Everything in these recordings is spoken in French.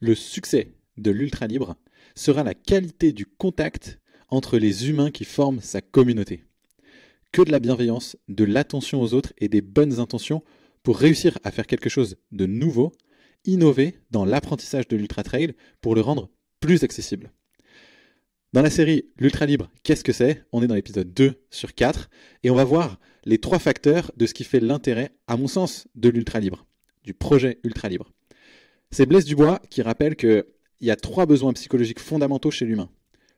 Le succès de l'ultra libre sera la qualité du contact entre les humains qui forment sa communauté. Que de la bienveillance, de l'attention aux autres et des bonnes intentions pour réussir à faire quelque chose de nouveau, innover dans l'apprentissage de l'ultra trail pour le rendre plus accessible. Dans la série L'Ultra Libre, qu'est-ce que c'est? On est dans l'épisode 2 sur 4 et on va voir les 3 facteurs de ce qui fait l'intérêt, à mon sens, de l'Ultra Libre, du projet Ultra Libre. C'est Blaise Dubois qui rappelle qu'il y a 3 besoins psychologiques fondamentaux chez l'humain.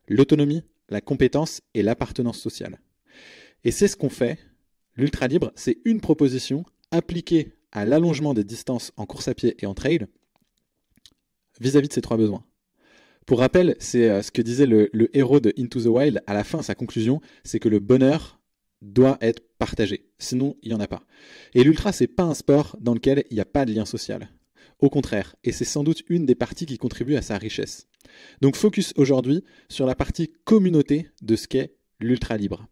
L'autonomie, la compétence et l'appartenance sociale. Et c'est ce qu'on fait. L'Ultra Libre, c'est une proposition appliquée à l'allongement des distances en course à pied et en trail vis-à-vis de ces 3 besoins. Pour rappel, c'est ce que disait le héros de Into the Wild. À la fin, sa conclusion, c'est que le bonheur doit être partagé. Sinon, il n'y en a pas. Et l'ultra, c'est pas un sport dans lequel il n'y a pas de lien social. Au contraire, et c'est sans doute une des parties qui contribue à sa richesse. Donc focus aujourd'hui sur la partie communauté de ce qu'est l'ultra libre.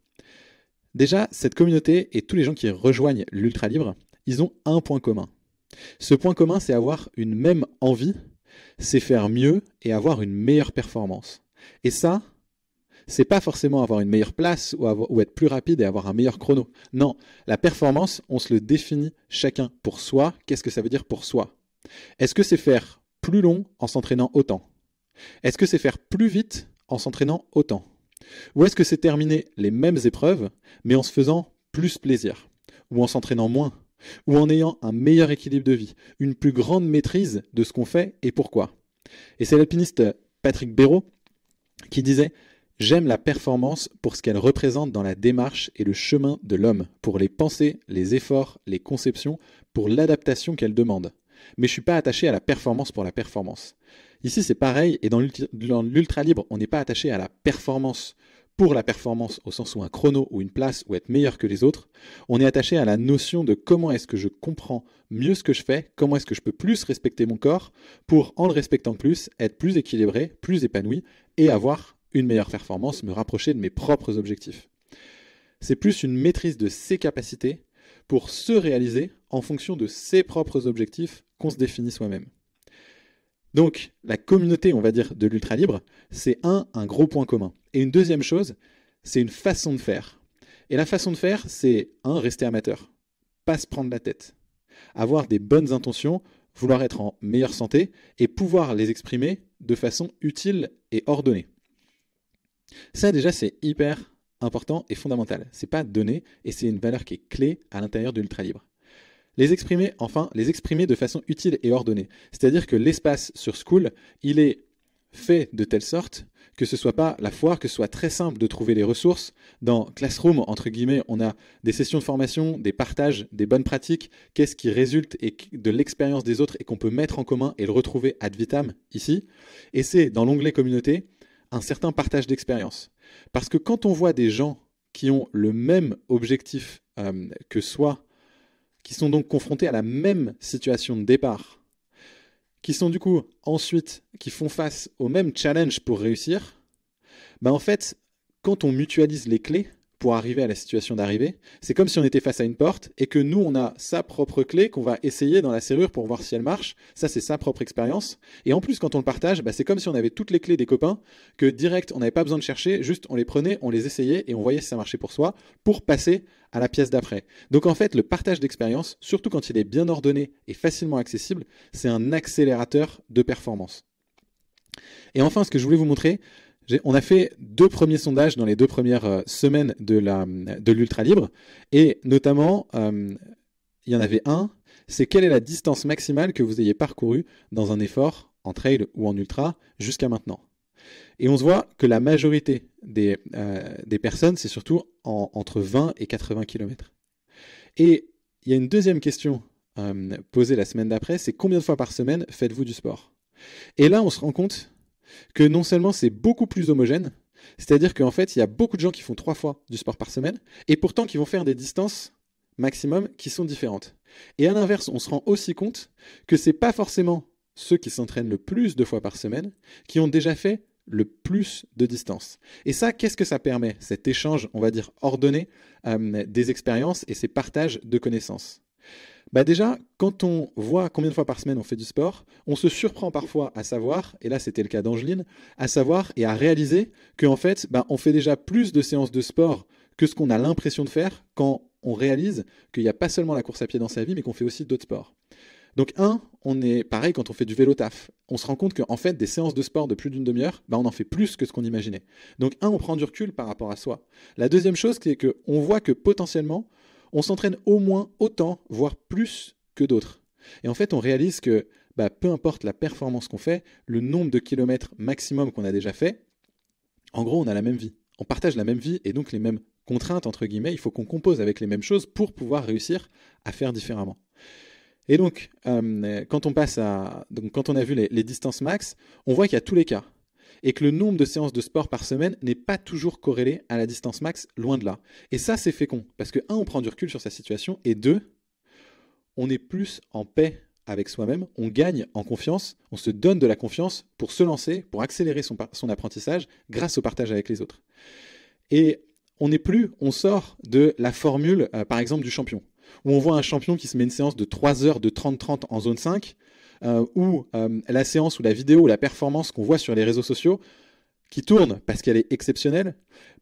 Déjà, cette communauté et tous les gens qui rejoignent l'ultra libre, ils ont un point commun. Ce point commun, c'est avoir une même envie, c'est faire mieux et avoir une meilleure performance. Et ça, c'est pas forcément avoir une meilleure place ou être plus rapide et avoir un meilleur chrono. Non, la performance, on se le définit chacun pour soi. Qu'est-ce que ça veut dire pour soi? Est-ce que c'est faire plus long en s'entraînant autant? Est-ce que c'est faire plus vite en s'entraînant autant? Ou est-ce que c'est terminer les mêmes épreuves, mais en se faisant plus plaisir? Ou en s'entraînant moins? Ou en ayant un meilleur équilibre de vie, une plus grande maîtrise de ce qu'on fait et pourquoi? Et c'est l'alpiniste Patrick Béraud qui disait « J'aime la performance pour ce qu'elle représente dans la démarche et le chemin de l'homme, pour les pensées, les efforts, les conceptions, pour l'adaptation qu'elle demande. Mais je ne suis pas attaché à la performance pour la performance. » Ici, c'est pareil, et dans l'ultra libre, on n'est pas attaché à la performance pour la performance, au sens où un chrono ou une place ou être meilleur que les autres. On est attaché à la notion de comment est-ce que je comprends mieux ce que je fais, comment est-ce que je peux plus respecter mon corps pour, en le respectant plus, être plus équilibré, plus épanoui et avoir une meilleure performance, me rapprocher de mes propres objectifs. C'est plus une maîtrise de ses capacités pour se réaliser en fonction de ses propres objectifs qu'on se définit soi-même. Donc, la communauté, on va dire, de l'ultra libre, c'est un gros point commun. Et une deuxième chose, c'est une façon de faire. Et la façon de faire, c'est rester amateur, pas se prendre la tête, avoir des bonnes intentions, vouloir être en meilleure santé et pouvoir les exprimer de façon utile et ordonnée. Ça, déjà, c'est hyper important et fondamental. C'est pas donné et c'est une valeur qui est clé à l'intérieur de l'ultra libre. Les exprimer de façon utile et ordonnée. C'est-à-dire que l'espace sur School, il est fait de telle sorte que ce soit pas la foire, que ce soit très simple de trouver les ressources. Dans Classroom, entre guillemets, on a des sessions de formation, des partages, des bonnes pratiques, qu'est-ce qui résulte de l'expérience des autres et qu'on peut mettre en commun et le retrouver ad vitam ici. Et c'est dans l'onglet communauté, un certain partage d'expérience. Parce que quand on voit des gens qui ont le même objectif que soi, qui sont donc confrontés à la même situation de départ, qui sont du coup ensuite, qui font face au même challenge pour réussir, en fait, quand on mutualise les clés pour arriver à la situation d'arrivée, c'est comme si on était face à une porte et que nous, on a sa propre clé qu'on va essayer dans la serrure pour voir si elle marche. Ça, c'est sa propre expérience. Et en plus, quand on le partage, c'est comme si on avait toutes les clés des copains, que direct, on n'avait pas besoin de chercher, juste on les prenait, on les essayait et on voyait si ça marchait pour soi, pour passer à la pièce d'après. Donc en fait, le partage d'expérience, surtout quand il est bien ordonné et facilement accessible, c'est un accélérateur de performance. Et enfin, ce que je voulais vous montrer, on a fait 2 premiers sondages dans les 2 premières semaines de l'Ultra Libre, et notamment, il y en avait un, c'est quelle est la distance maximale que vous ayez parcourue dans un effort, en trail ou en ultra, jusqu'à maintenant. Et on se voit que la majorité des personnes, c'est surtout entre 20 et 80 km. Et il y a une deuxième question posée la semaine d'après, c'est combien de fois par semaine faites-vous du sport? Et là, on se rend compte que non seulement c'est beaucoup plus homogène, c'est-à-dire qu'en fait, il y a beaucoup de gens qui font 3 fois du sport par semaine, et pourtant qui vont faire des distances maximum qui sont différentes. Et à l'inverse, on se rend aussi compte que ce n'est pas forcément ceux qui s'entraînent le plus de fois par semaine qui ont déjà fait le plus de distance. Et ça, qu'est-ce que ça permet? Cet échange, on va dire, ordonné des expériences et ces partages de connaissances. Bah déjà, quand on voit combien de fois par semaine on fait du sport, on se surprend parfois à savoir, et là c'était le cas d'Angeline, à savoir et à réaliser qu'en fait, bah, on fait déjà plus de séances de sport que ce qu'on a l'impression de faire quand on réalise qu'il n'y a pas seulement la course à pied dans sa vie, mais qu'on fait aussi d'autres sports. Donc on est pareil quand on fait du vélo taf. On se rend compte qu'en fait, des séances de sport de plus d'une demi-heure, bah, on en fait plus que ce qu'on imaginait. Donc on prend du recul par rapport à soi. La deuxième chose, c'est qu'on voit que potentiellement, on s'entraîne au moins autant, voire plus que d'autres. Et en fait, on réalise que bah, peu importe la performance qu'on fait, le nombre de kilomètres maximum qu'on a déjà fait, en gros, on a la même vie. On partage la même vie et donc les mêmes contraintes, entre guillemets. Il faut qu'on compose avec les mêmes choses pour pouvoir réussir à faire différemment. Et donc, quand on a vu les distances max, on voit qu'il y a tous les cas. Et que le nombre de séances de sport par semaine n'est pas toujours corrélé à la distance max, loin de là. Et ça, c'est fécond. Parce que, un, on prend du recul sur sa situation. Et deux, on est plus en paix avec soi-même. On gagne en confiance. On se donne de la confiance pour se lancer, pour accélérer son apprentissage grâce au partage avec les autres. Et on sort de la formule, par exemple, du champion, où on voit un champion qui se met une séance de 3 heures de 30-30 en zone 5, ou la séance ou la vidéo ou la performance qu'on voit sur les réseaux sociaux, qui tourne parce qu'elle est exceptionnelle,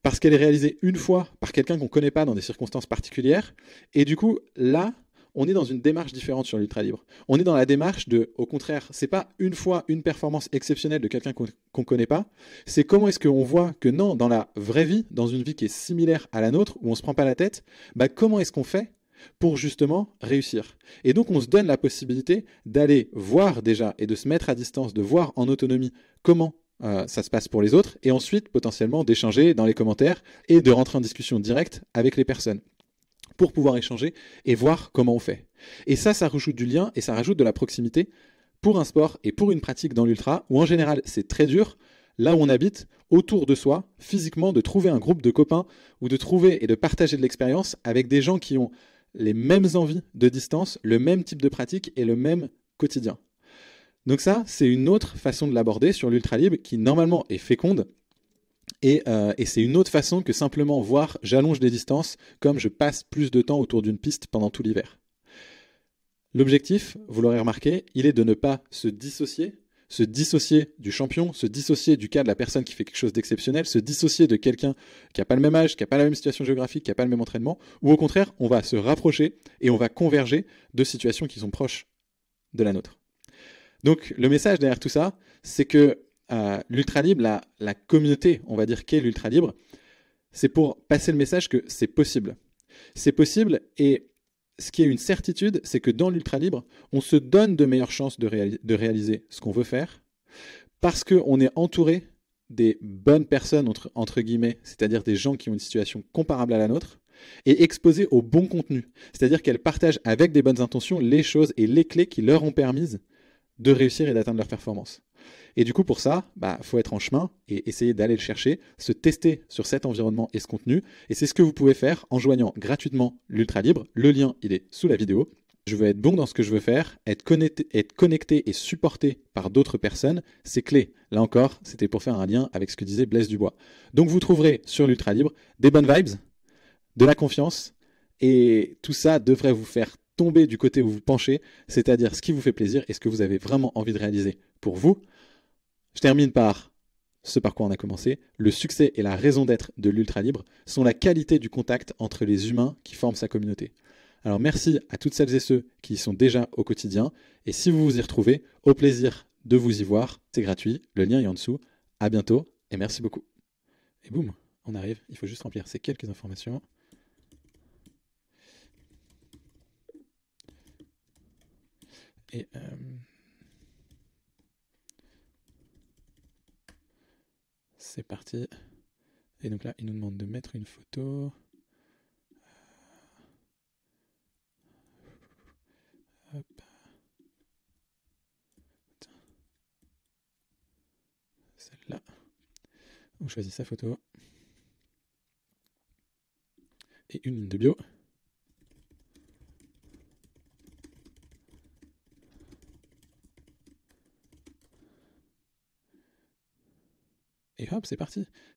parce qu'elle est réalisée une fois par quelqu'un qu'on ne connaît pas dans des circonstances particulières, et du coup, là, on est dans une démarche différente sur l'ultra libre. On est dans la démarche de, au contraire, c'est pas une fois une performance exceptionnelle de quelqu'un qu'on connaît pas, c'est comment est-ce qu'on voit que non, dans la vraie vie, dans une vie qui est similaire à la nôtre, où on se prend pas la tête, bah comment est-ce qu'on fait pour justement réussir. Et donc on se donne la possibilité d'aller voir déjà et de se mettre à distance, de voir en autonomie comment ça se passe pour les autres, et ensuite potentiellement d'échanger dans les commentaires et de rentrer en discussion directe avec les personnes pour pouvoir échanger et voir comment on fait. Et ça rajoute du lien et ça rajoute de la proximité pour un sport et pour une pratique dans l'ultra, où en général c'est très dur, là où on habite, autour de soi, physiquement, de trouver un groupe de copains ou de trouver et de partager de l'expérience avec des gens qui ont les mêmes envies de distance, le même type de pratique et le même quotidien. Donc ça, c'est une autre façon de l'aborder sur l'ultra libre qui normalement est féconde. Et c'est une autre façon que simplement voir j'allonge des distances comme je passe plus de temps autour d'une piste pendant tout l'hiver. L'objectif, vous l'aurez remarqué, il est de ne pas se dissocier du champion, se dissocier du cas de la personne qui fait quelque chose d'exceptionnel, se dissocier de quelqu'un qui n'a pas le même âge, qui n'a pas la même situation géographique, qui n'a pas le même entraînement, ou au contraire, on va se rapprocher et on va converger de situations qui sont proches de la nôtre. Donc le message derrière tout ça, c'est que l'ultra libre, la communauté, on va dire, qu'est l'ultra libre, c'est pour passer le message que c'est possible. C'est possible, et ce qui est une certitude, c'est que dans l'ultra libre, on se donne de meilleures chances de réaliser ce qu'on veut faire, parce qu'on est entouré des bonnes personnes, entre guillemets, c'est-à-dire des gens qui ont une situation comparable à la nôtre, et exposés au bon contenu. C'est-à-dire qu'elles partagent avec des bonnes intentions les choses et les clés qui leur ont permis de réussir et d'atteindre leur performance. Et du coup, pour ça, faut être en chemin et essayer d'aller le chercher, se tester sur cet environnement et ce contenu. Et c'est ce que vous pouvez faire en joignant gratuitement l'Ultra Libre. Le lien, il est sous la vidéo. Je veux être bon dans ce que je veux faire, être connecté et supporté par d'autres personnes, c'est clé. Là encore, c'était pour faire un lien avec ce que disait Blaise Dubois. Donc vous trouverez sur l'Ultra Libre des bonnes vibes, de la confiance, et tout ça devrait vous faire tomber du côté où vous penchez, c'est-à-dire ce qui vous fait plaisir et ce que vous avez vraiment envie de réaliser pour vous. Je termine par ce par quoi on a commencé. Le succès et la raison d'être de l'Ultra Libre sont la qualité du contact entre les humains qui forment sa communauté. Alors merci à toutes celles et ceux qui y sont déjà au quotidien. Et si vous vous y retrouvez, au plaisir de vous y voir. C'est gratuit, le lien est en dessous. À bientôt et merci beaucoup. Et boum, on arrive. Il faut juste remplir ces quelques informations. Et c'est parti. Et donc là, il nous demande de mettre une photo. Hop. Celle-là. On choisit sa photo. Et une ligne de bio. Et hop, c'est parti.